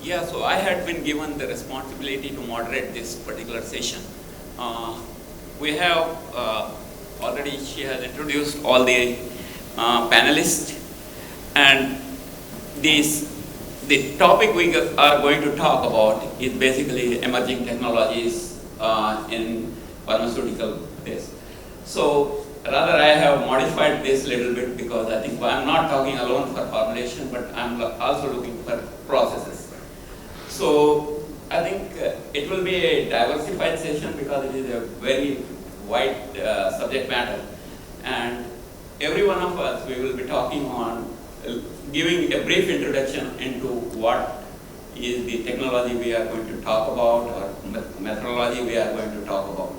Yeah, so I had been given the responsibility to moderate this particular session. We have already, she has introduced all the panelists, and the topic we are going to talk about is basically emerging technologies in pharmaceutical space. So rather I have modified this a little bit because I think I'm not talking alone for formulation, but I'm also looking for processes. So I think it will be a diversified session because it is a very wide subject matter, and every one of us, we will be talking on giving a brief introduction into what is the technology we are going to talk about or methodology we are going to talk about.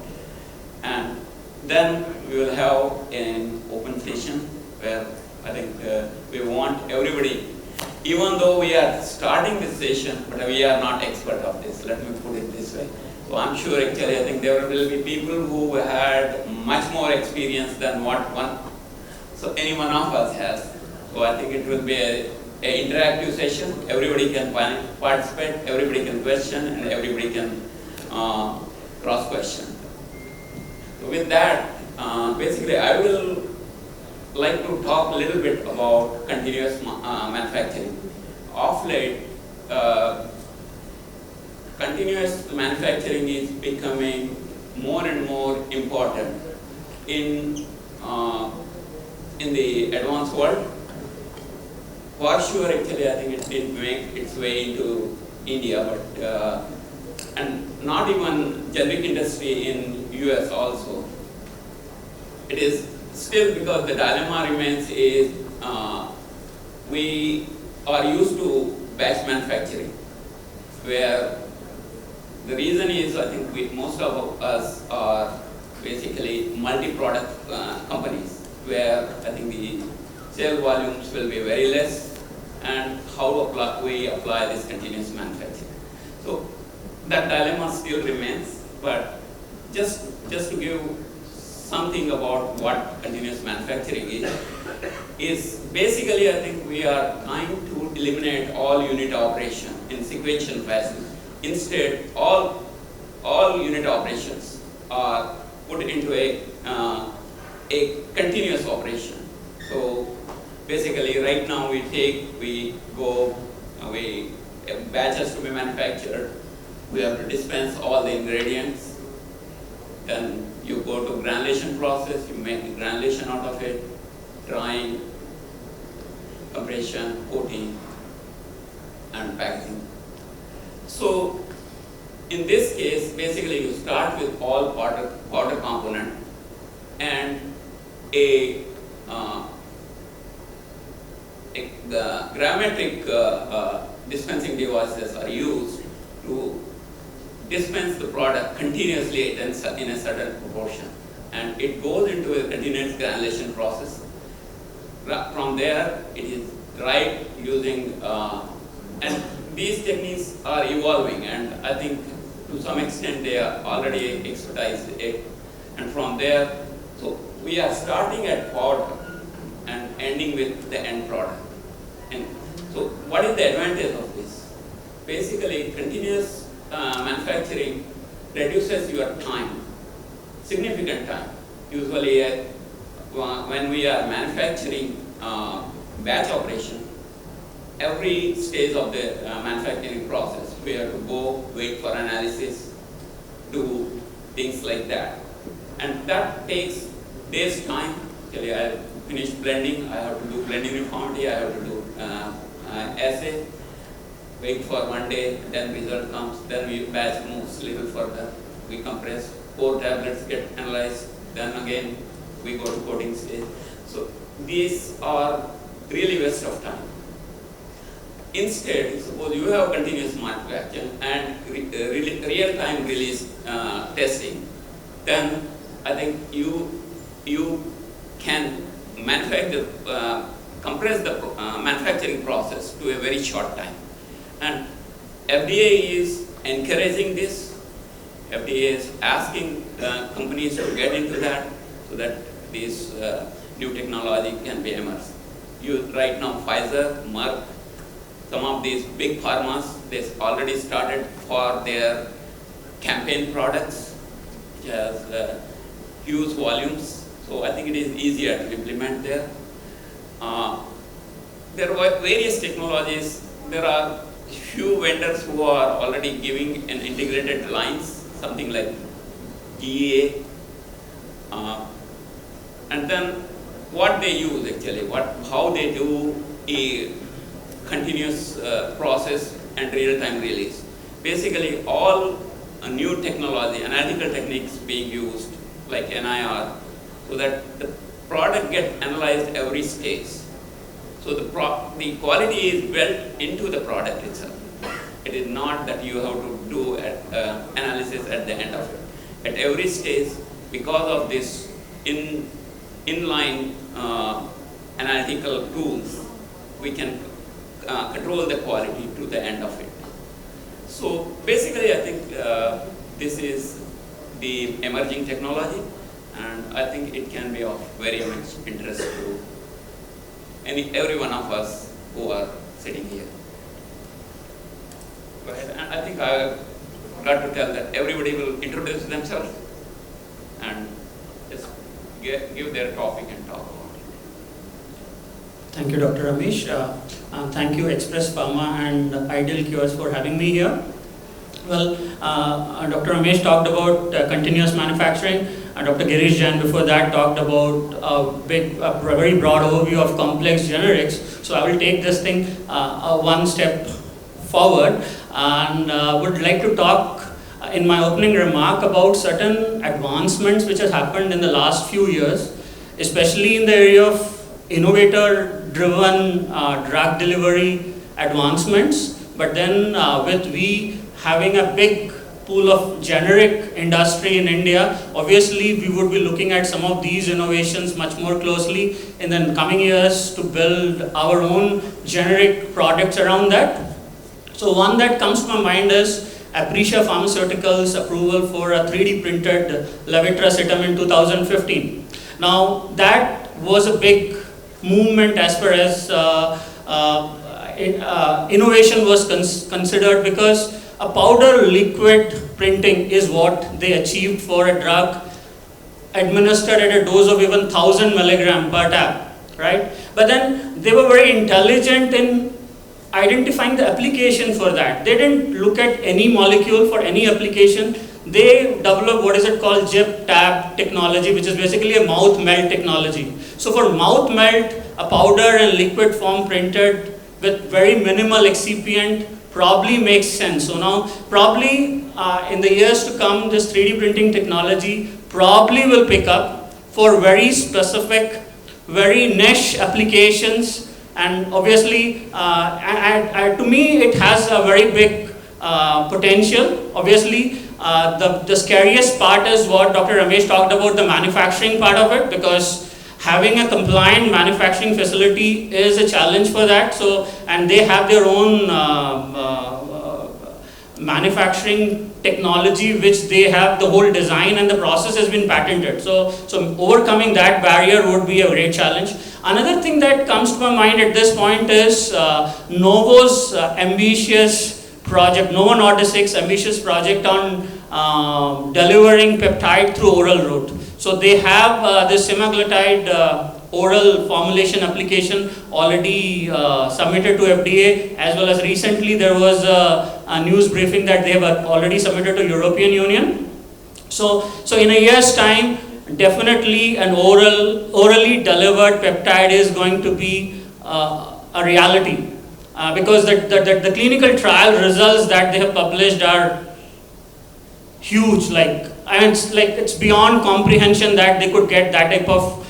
And then we will have an open session where I think we want everybody, even though we are starting this session, but we are not expert of this, let me put it this way. So I'm sure actually I think there will be people who had much more experience than what any one of us has. So I think it will be an interactive session. Everybody can participate, everybody can question, and everybody can cross-question. So with that, basically I will like to talk a little bit about continuous manufacturing. Of late, continuous manufacturing is becoming more and more important in the advanced world. For sure, actually, I think it did make its way into India, but and not even generic industry in US also. It is still because the dilemma remains is we are used to batch manufacturing, where the reason is I think most of us are basically multi-product companies, where I think the sale volumes will be very less, and how we apply this continuous manufacturing. So that dilemma still remains, but just to give something about what continuous manufacturing is basically I think we are trying to eliminate all unit operation in sequential fashion. Instead, all unit operations are put into a continuous operation. So basically right now batches to be manufactured, we have to dispense all the ingredients, then you go to granulation process, you make the granulation out of it, drying, compression, coating, and packaging. So in this case, basically you start with all powder component, and the gravimetric dispensing devices are used to dispense the product continuously in a certain proportion, and it goes into a continuous granulation process. From there, it is dried using, and these techniques are evolving, and I think to some extent they are already expertised it. And from there, so we are starting at powder and ending with the end product. And so what is the advantage of this? Basically, continuous manufacturing reduces your time, significant time. Usually when we are manufacturing batch operation, every stage of the manufacturing process, we have to go, wait for analysis, do things like that. And that takes days time. Actually, I finish blending, I have to do blending uniformity, I have to do assay, wait for 1 day, then result comes, then we batch moves little further, we compress, 4 tablets get analyzed, then again we go to coating stage. So these are really waste of time. Instead, suppose you have continuous manufacturing and real-time release testing, then I think you can compress the manufacturing process to a very short time. And FDA is encouraging this. FDA is asking companies to get into that so that this new technology can be emerged. Right now, Pfizer, Merck, some of these big pharmas, they already started for their campaign products, which has huge volumes. So I think it is easier to implement there. There were various technologies. There are few vendors who are already giving an integrated lines, something like GEA. And then what they use actually, how they do a continuous process and real-time release. Basically all new technology, analytical techniques being used like NIR, so that the product gets analyzed every stage. So the quality is built into the product itself. It is not that you have to do analysis at the end of it. At every stage, because of this inline analytical tools, we can control the quality to the end of it. So basically, I think this is the emerging technology, and I think it can be of very much interest to every one of us who are sitting here. Go ahead. And I think I got to tell that everybody will introduce themselves and just give their topic and talk about it. Thank you, Dr. Ramesh. Thank you, Express Pharma and Ideal Cures for having me here. Well, Dr. Ramesh talked about continuous manufacturing. Dr. Girish Jain before that talked about a very broad overview of complex generics. So I will take this thing one step forward and would like to talk in my opening remark about certain advancements which has happened in the last few years, especially in the area of innovator-driven drug delivery advancements. But then with we having a big pool of generic industry in India, obviously we would be looking at some of these innovations much more closely in the coming years to build our own generic products around that. So one that comes to my mind is Aprecia Pharmaceutical's approval for a 3D printed levetiracetam in 2015. Now that was a big movement as far as innovation was considered, because a powder liquid printing is what they achieved for a drug administered at a dose of even 1000 milligram per tab, right? But then they were very intelligent in identifying the application for that. They didn't look at any molecule for any application. They developed what is it called JIP tab technology, which is basically a mouth melt technology. So for mouth melt, a powder and liquid form printed with very minimal excipient probably makes sense. So now probably in the years to come, this 3D printing technology probably will pick up for very specific, very niche applications. And obviously, to me, it has a very big potential. Obviously, the scariest part is what Dr. Ramesh talked about, the manufacturing part of it, because having a compliant manufacturing facility is a challenge for that. So, and they have their own manufacturing technology, which they have the whole design and the process has been patented. So overcoming that barrier would be a great challenge. Another thing that comes to my mind at this point is Novo's ambitious project, Novo Nordisk's ambitious project on delivering peptide through oral route. So they have this semaglutide oral formulation application already submitted to FDA, as well as recently there was a news briefing that they have already submitted to European Union. So in a year's time, definitely an orally delivered peptide is going to be a reality, because the clinical trial results that they have published are huge. It's beyond comprehension that they could get that type of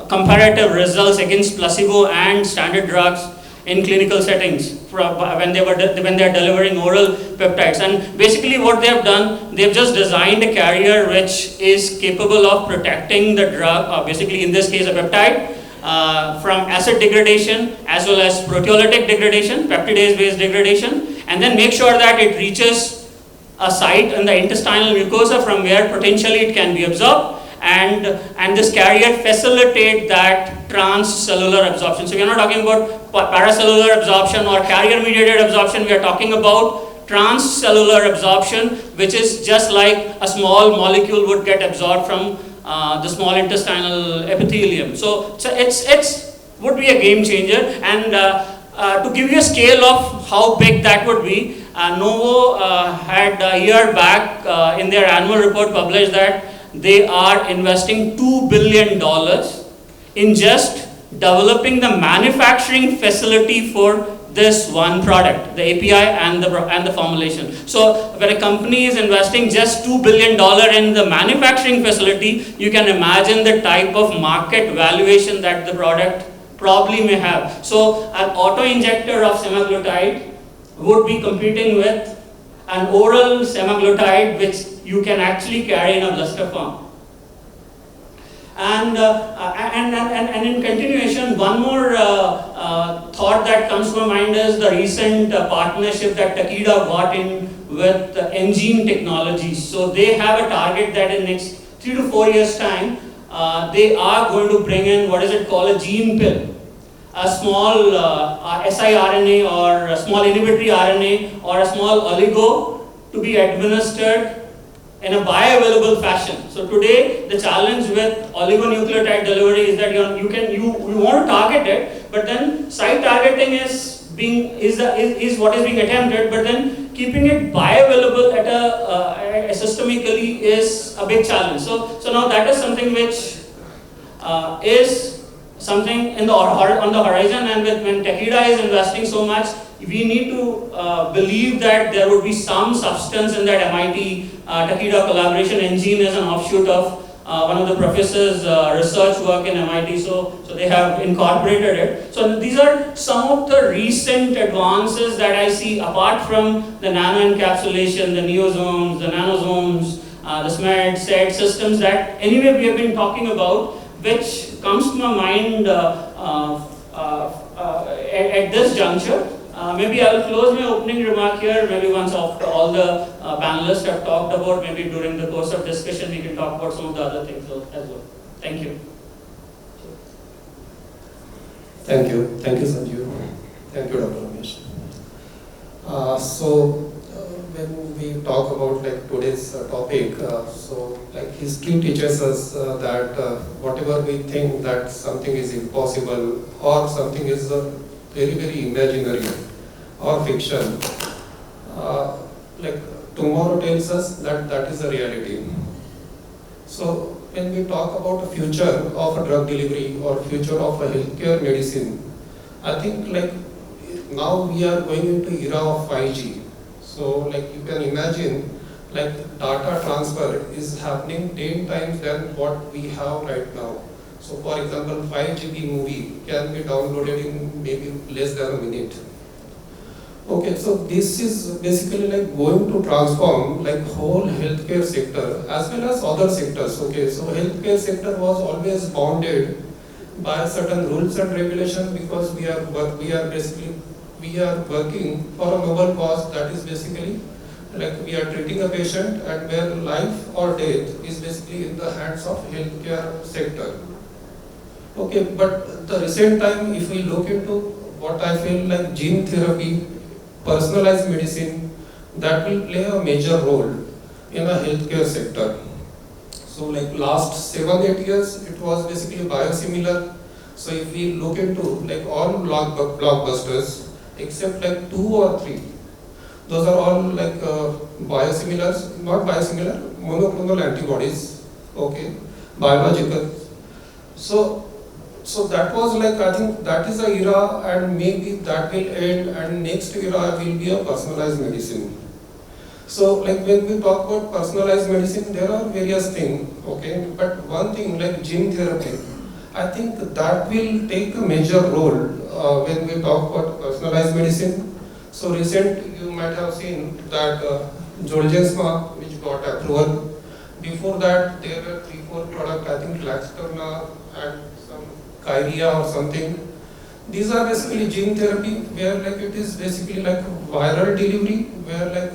comparative results against placebo and standard drugs in clinical settings when they are delivering oral peptides. And basically what they have done, they've just designed a carrier which is capable of protecting the drug, basically in this case a peptide, from acid degradation as well as proteolytic degradation, peptidase based degradation, and then make sure that it reaches a site in the intestinal mucosa from where potentially it can be absorbed, and this carrier facilitate that transcellular absorption. So we are not talking about paracellular absorption or carrier mediated absorption, we are talking about transcellular absorption, which is just like a small molecule would get absorbed from the small intestinal epithelium. So it's would be a game changer. And to give you a scale of how big that would be, Novo had a year back in their annual report published that they are investing $2 billion in just developing the manufacturing facility for this one product, the API and the formulation. So when a company is investing just $2 billion in the manufacturing facility, you can imagine the type of market valuation that the product probably may have. So an auto-injector of semaglutide would be competing with an oral semaglutide which you can actually carry in a blister form. And in continuation, one more thought that comes to my mind is the recent partnership that Takeda got in with Engine Technologies. So they have a target that in next 3 to 4 years time, they are going to bring in what is it called a gene pill, a small siRNA or a small inhibitory RNA or a small oligo to be administered in a bioavailable fashion. So today the challenge with oligonucleotide delivery is that you want to target it, but then site targeting is what is being attempted, but then keeping it bioavailable at a systemically is a big challenge. So now that is something which is something on the horizon, and when Takeda is investing so much, we need to believe that there would be some substance in that MIT Takeda collaboration. Engine is an offshoot of one of the professors' research work in MIT, so they have incorporated it. So these are some of the recent advances that I see, apart from the nano encapsulation, the neosomes, the nanosomes, the SMED, SED systems that anyway we have been talking about, which comes to my mind at this juncture. Maybe I will close my opening remark here. Maybe once after all the panelists have talked about, maybe during the course of discussion, we can talk about some of the other things as well. Thank you. Thank you, Sajeev. Thank you, Dr. Ramesh. When we talk about today's topic, history teaches us that whatever we think that something is impossible or something is very, very imaginary or fiction, tomorrow tells us that that is a reality. So when we talk about the future of a drug delivery or future of a healthcare medicine, I think now we are going into era of 5G. So you can imagine data transfer is happening 10 times than what we have right now. So for example, 5 GB movie can be downloaded in maybe less than a minute. Okay, so this is basically going to transform whole healthcare sector as well as other sectors. Okay, so healthcare sector was always bounded by certain rules and regulations because we are working for a noble cause, that is basically we are treating a patient and where life or death is basically in the hands of healthcare sector. Okay, but the recent time, if we look into what I feel gene therapy, personalized medicine, that will play a major role in a healthcare sector. So last 7-8 years, it was basically biosimilar. So if we look into all blockbusters, except 2 or 3, those are all biosimilars, not biosimilar, monoclonal antibodies, okay, biological. So that was I think that is a era, and maybe that will end, and next era will be a personalized medicine. So when we talk about personalized medicine, there are various things, okay, but one thing gene therapy, I think that will take a major role when we talk about personalized medicine. So recent, you might have seen that Zolgensma, which got approval. Before that, there were 3-4 products, I think Laxturna and some Kyria or something. These are basically gene therapy where it is basically viral delivery, where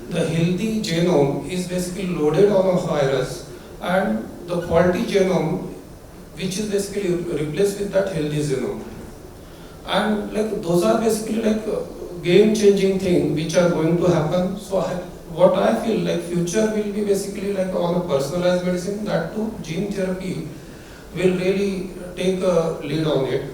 the healthy genome is basically loaded on a virus, and the faulty genome, which is basically replaced with that healthy genome. And like those are basically like game-changing things which are going to happen. So what I feel like future will be basically like on a personalized medicine, that too gene therapy will really take a lead on it.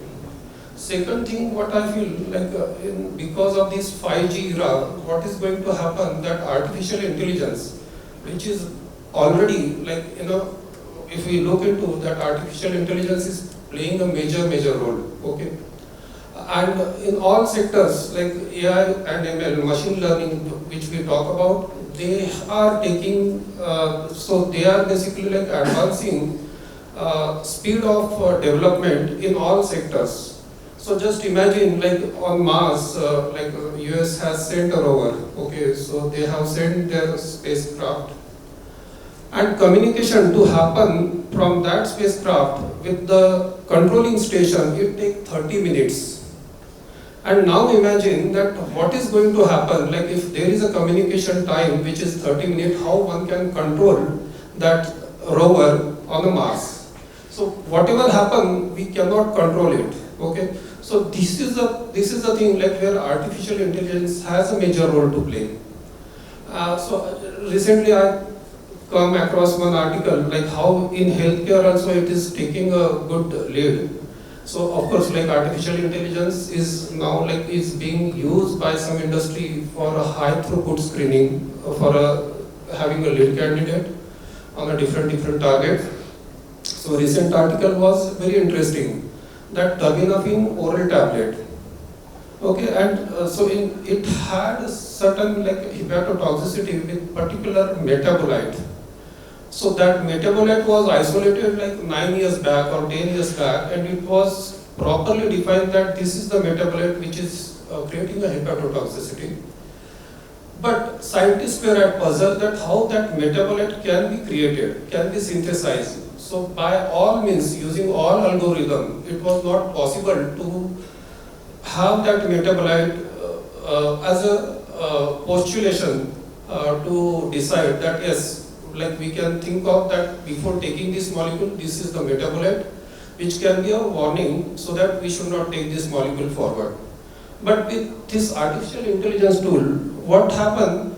Second thing, what I feel like because of this 5G era, what is going to happen, that artificial intelligence, which is already like, if we look into that, artificial intelligence is playing a major role, okay? And in all sectors like AI and ML, machine learning, which we talk about, they are taking, so they are basically like advancing speed of development in all sectors. So just imagine like on Mars, like US has sent a rover, okay, so they have sent their spacecraft. And communication to happen from that spacecraft with the controlling station, it takes 30 minutes. And now imagine that what is going to happen, like if there is a communication time which is 30 minutes, how one can control that rover on the Mars. So whatever happen, we cannot control it, okay. So this is the thing like where artificial intelligence has a major role to play. So recently I come across one article like how in healthcare also it is taking a good lead. So of course like artificial intelligence is now like is being used by some industry for a high throughput screening for having a lead candidate on a different target. So recent article was very interesting, that terbinafine oral tablet, okay, and so it had a certain like hepatotoxicity with particular metabolite. So that metabolite was isolated like 9 years back or 10 years back, and it was properly defined that this is the metabolite which is creating a hepatotoxicity. But scientists were at puzzle that how that metabolite can be created, can be synthesized. So by all means, using all algorithm, it was not possible to have that metabolite as a postulation to decide that yes, like we can think of that before taking this molecule, this is the metabolite, which can be a warning so that we should not take this molecule forward. But with this artificial intelligence tool, what happened,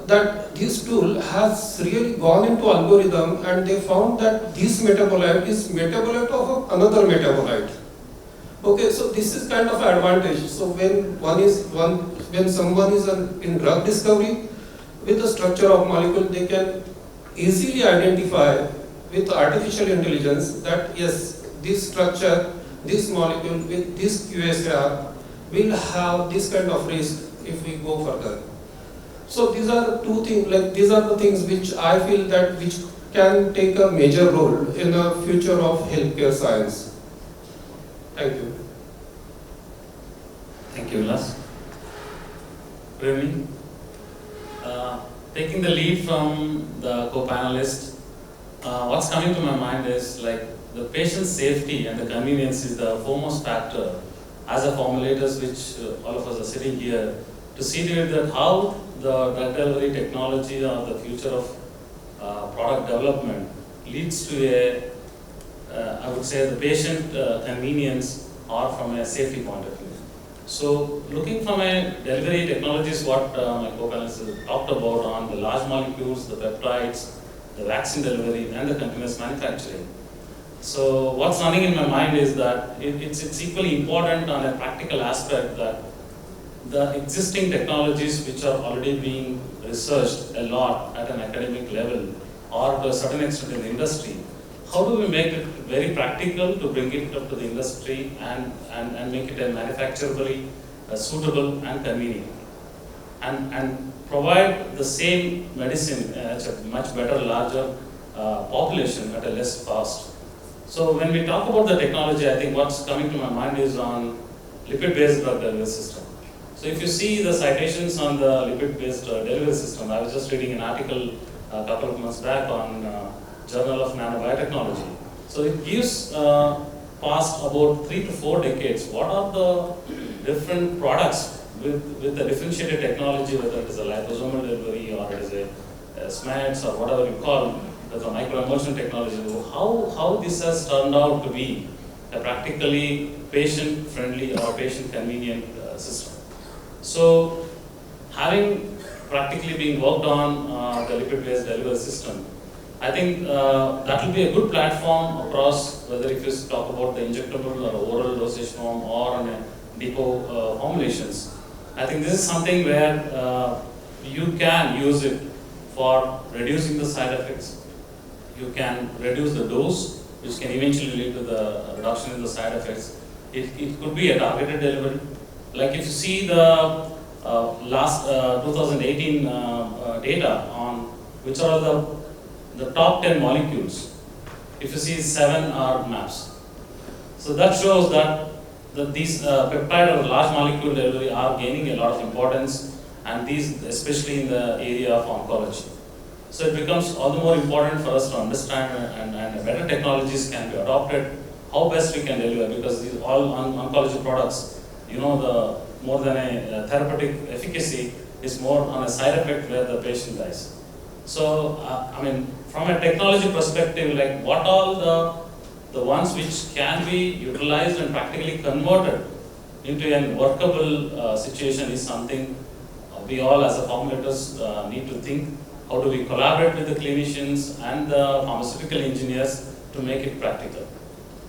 that this tool has really gone into algorithm and they found that this metabolite is metabolite of another metabolite. Okay, so this is kind of advantage. So when someone is in drug discovery, with the structure of molecule, they can easily identify with artificial intelligence that yes, this structure, this molecule with this QSAR will have this kind of risk if we go further. So these are two things, like these are the things which I feel that which can take a major role in the future of healthcare science. Thank you. Thank you, Ulhas. Good evening. Taking the lead from the co-panelist, what's coming to my mind is like the patient safety and the convenience is the foremost factor as a formulators, which all of us are sitting here to see to it that how the drug delivery technology or the future of product development leads to a, I would say, the patient convenience or from a safety point of view. So looking from a delivery technologies, what my co-panelists talked about on the large molecules, the peptides, the vaccine delivery and the continuous manufacturing. So what's running in my mind is that it's equally important on a practical aspect that the existing technologies which are already being researched a lot at an academic level or to a certain extent in the industry, how do we make it very practical to bring it up to the industry and make it a manufacturably suitable and convenient and provide the same medicine at a much better, larger population at a less cost. So when we talk about the technology, I think what's coming to my mind is on lipid-based drug delivery system. So if you see the citations on the lipid-based delivery system, I was just reading an article a couple of months back on Journal of Nanobiotechnology. So it gives past about 3 to 4 decades, what are the different products with the differentiated technology, whether it is a liposomal delivery or it is a SMATs or whatever you call, with the microemulsion technology, how this has turned out to be a practically patient-friendly or patient-convenient system. So, having practically being worked on the lipid-based delivery system, I think that will be a good platform across, whether if you talk about the injectable or oral dosage form or on a depot formulations. I think this is something where you can use it for reducing the side effects. You can reduce the dose, which can eventually lead to the reduction in the side effects. It could be a targeted delivery. Like if you see the last 2018 data on which are the top 10 molecules, if you see 7 are maps. So that shows that these peptide or large molecule delivery are gaining a lot of importance, and these especially in the area of oncology. So it becomes all the more important for us to understand and better technologies can be adopted, how best we can deliver, because these all oncology products, you know, the more than a therapeutic efficacy is more on a side effect where the patient dies. So, I mean, from a technology perspective, like what all the ones which can be utilized and practically converted into a workable situation is something we all as a formulators need to think. How do we collaborate with the clinicians and the pharmaceutical engineers to make it practical?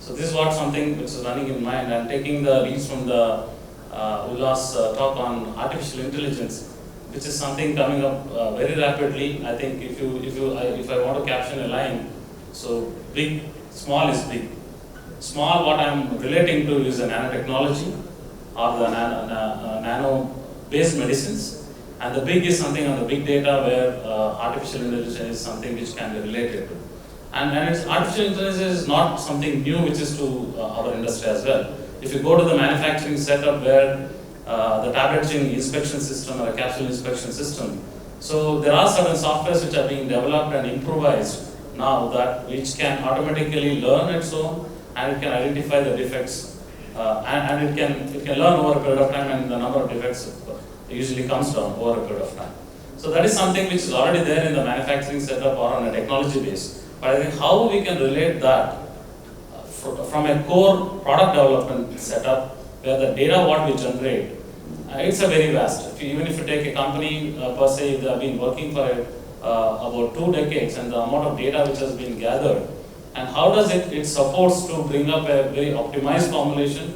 So this is what something which is running in mind, and taking the leads from the Ulhas talk on artificial intelligence, which is something coming up very rapidly. I think if I want to caption a line, so big, small is big. Small, what I'm relating to is the nanotechnology or the nano-based medicines. And the big is something on the big data where artificial intelligence is something which can be related to. And artificial intelligence is not something new which is to our industry as well. If you go to the manufacturing setup where the tablet inspection system or a capsule inspection system, so there are certain softwares which are being developed and improvised now that which can automatically learn its own, and it can identify the defects, and it can learn over a period of time, and the number of defects usually comes down over a period of time. So that is something which is already there in the manufacturing setup or on a technology base. But I think how we can relate that from a core product development setup where the data what we generate, it's a very vast. Even if you take a company per se, they have been working for about 2 decades, and the amount of data which has been gathered, and how does it supports to bring up a very optimized formulation,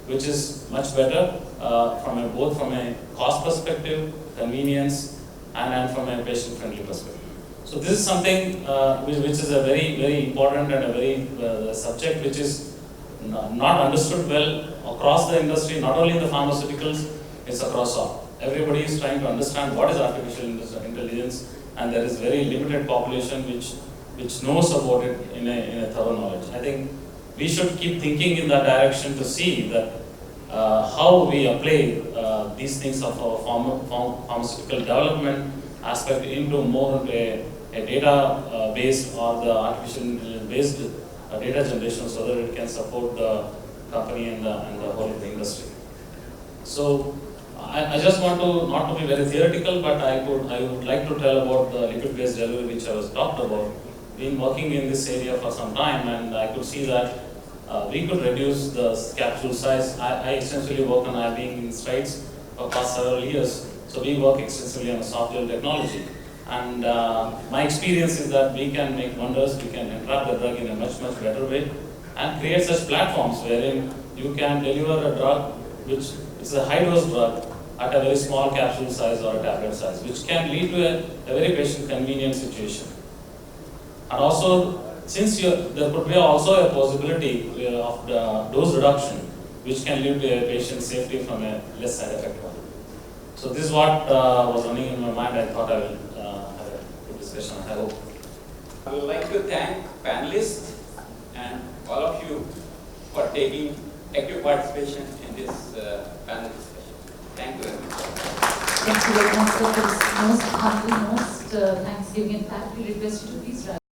which is much better both from a cost perspective, convenience, and from a patient-friendly perspective. So this is something which is a very, very important and a very subject which is not understood well across the industry, not only in the pharmaceuticals, it's across all. Everybody is trying to understand what is artificial intelligence, and there is very limited population which knows about it in a thorough knowledge. I think we should keep thinking in that direction to see that how we apply these things of our pharmaceutical development aspect into more a data based or the artificial intelligence based data generation, so that it can support the company and the whole of the industry. So I just want to not to be very theoretical, but I would like to tell about the lipid based delivery which I was talked about. Been working in this area for some time, and I could see that we could reduce the capsule size. I extensively work on being in strides for past several years, so we work extensively on soft gel technology. And my experience is that we can make wonders. We can entrap the drug in a much better way, and create such platforms wherein you can deliver a drug which is a high dose drug at a very small capsule size or a tablet size, which can lead to a very patient convenient situation. And also, since there could be also a possibility of the dose reduction, which can lead to a patient safety from a less side effect one. So this is what was running in my mind. I thought I will have a good discussion. I hope. I would like to thank panelists and all of you for taking active participation in this panel discussion. Thank you very much. Thank you very much, sir, for this most humble, most Thanksgiving. In fact, we request you to please rise.